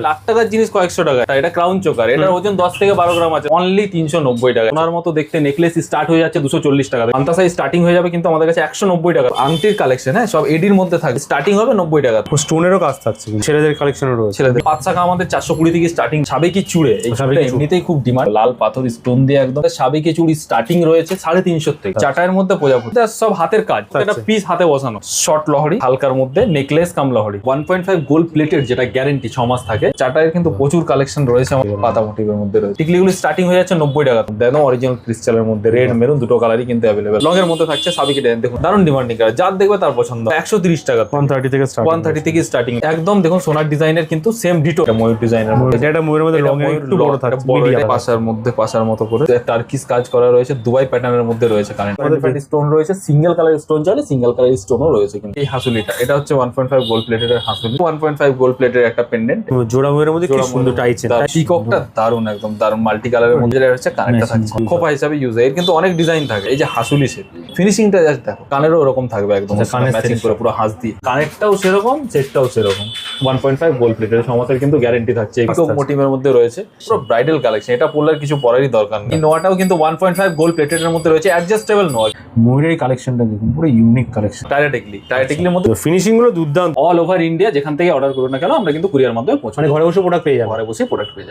লাখ টাকার জিনিস কয়েকশো টাকা। এটা ক্রাউন চোকার, এটার ওজন 10 থেকে 12 গ্রাম আছে, অনলি 390 টাকা। ওনার মতো দেখতে নেকলেস স্টার্ট হয়ে যাচ্ছে 240 টাকা, আন্তা সাইজ স্টার্টিং হয়ে যাবে কিন্তু আমাদের কাছে 190 টাকা। আংটির কালেকশন, হ্যাঁ, সব এডির মধ্যে থাকে, স্টার্টিং হবে 90 টাকা। স্টোনেরও কাজ থাকছে, ছেলেদের কালেকশনও রয়েছে। ছেলেদের 5 টাকা আমাদের 420 থেকে স্টার্টিং। সাবেকি চুড়ে, এই চুড়িটা এমনিতেই খুব ডিমান্ড, লাল পাথর স্টোন দিয়ে একদম। সাবেকি চুড়ি স্টার্টিং রয়েছে 350 থেকে। চাটায়ের মধ্যে প্রজাপতি, সব হাতের কাজ, এটা পিস হাতে বসানো। শর্ট লহরি, হালকার মধ্যে নেকলেস কাম লহরি, 1.5 গোল্ড প্লেটেড, যেটা গ্যারেন্টি 6 মাস থাকে। চাটায়ের কিন্তু প্রচুর কালেকশন রয়েছে, আমাদের পাতা মোটিভের মধ্যে রয়েছে। টিকলিগুলি স্টার্টিং হয়ে যাচ্ছে 90 টাকা। দেখো অরিজিনাল ক্রিস্টালের মধ্যে রেড মেরুন দুটো কালারই কিন্তু অ্যাভেলেবেল। লং এর মধ্যে থাকছে সাবিকি ডিজাইন, দেখুন দারুন ডিমান্ডিং কালার, যার দেখবে তার পছন্দ। 130 টাকা, 130 থেকে স্টার্ট, 130 থেকে স্টার্টিং। একদম দেখুন সোনার ডিজাইনের কিন্তু সেম ডিটো ময়ূর ডিজাইনের মধ্যে। এটা ময়ূরের মধ্যে লং একটু বড় থাকে, মিডিয়াম পাশার মধ্যে পাশার মতো করে টার্কিস কাজ করা রয়েছে, দুবাই প্যাটার্নের মধ্যে রয়েছে। কারেন্ট স্টোন রয়েছে, সিঙ্গেল কালার স্টোন চাইলে সিঙ্গেল কালার স্টোনও রয়েছে। কিন্তু এই হাসুলিটা, এটা হচ্ছে 1.5 গোল্ড প্লেটেড হাসুলি, 1.5 গোল্ড প্লেটেড একটা পেন্ডেন্ট। জোড়া ময়ূরের মধ্যে কি সুন্দর টাইচেন, পিককটা দারুন, একদম দারুন মাল্টি কালারের মধ্যে হচ্ছে কানেরটা থাকছে খোপা হিসাবে ইউজ হয়। এর কিন্তু অনেক ডিজাইন থাকে। এই যে হাসুলি সেট, ফিনিশিংটা জাস্ট দেখো, কানেরও ওরকম থাকবে একদম ম্যাচিং করে পুরো হাস দিয়ে। কানেরটাও সেরকম, সেটটাও সেরকম। 1.5 গোল্ড প্লেটেড সমস্ত কিন্তু গ্যারেন্টি থাকছে। একটু মোটিভের মধ্যে রয়েছে, পুরো ব্রাইডাল কালেকশন। এটা পরলে কিছু পরারই দরকার নেই। এই নোয়াটাও কিন্তু 1.5 গোল্ড প্লেটেড এর মধ্যে রয়েছে, অ্যাডজাস্টেবল নোয়া। ময়ূরের কালেকশনটা দেখুন, পুরো ইউনিক কালেকশন। টায়ারটেকলির মধ্যে ফিনিশিং গুলো দুর্দান্ত। অল ওভার ইন্ডিয়া যেখান থেকে অর্ডার করুন না কেন, আমরা কিন্তু কুরিয়ার মাধ্যমে পৌঁছে, মানে ঘরে বসে প্রোডাক্ট পেয়ে যাবেন। ঘরে বসে প্রোডাক্ট পেয়ে যাবেন।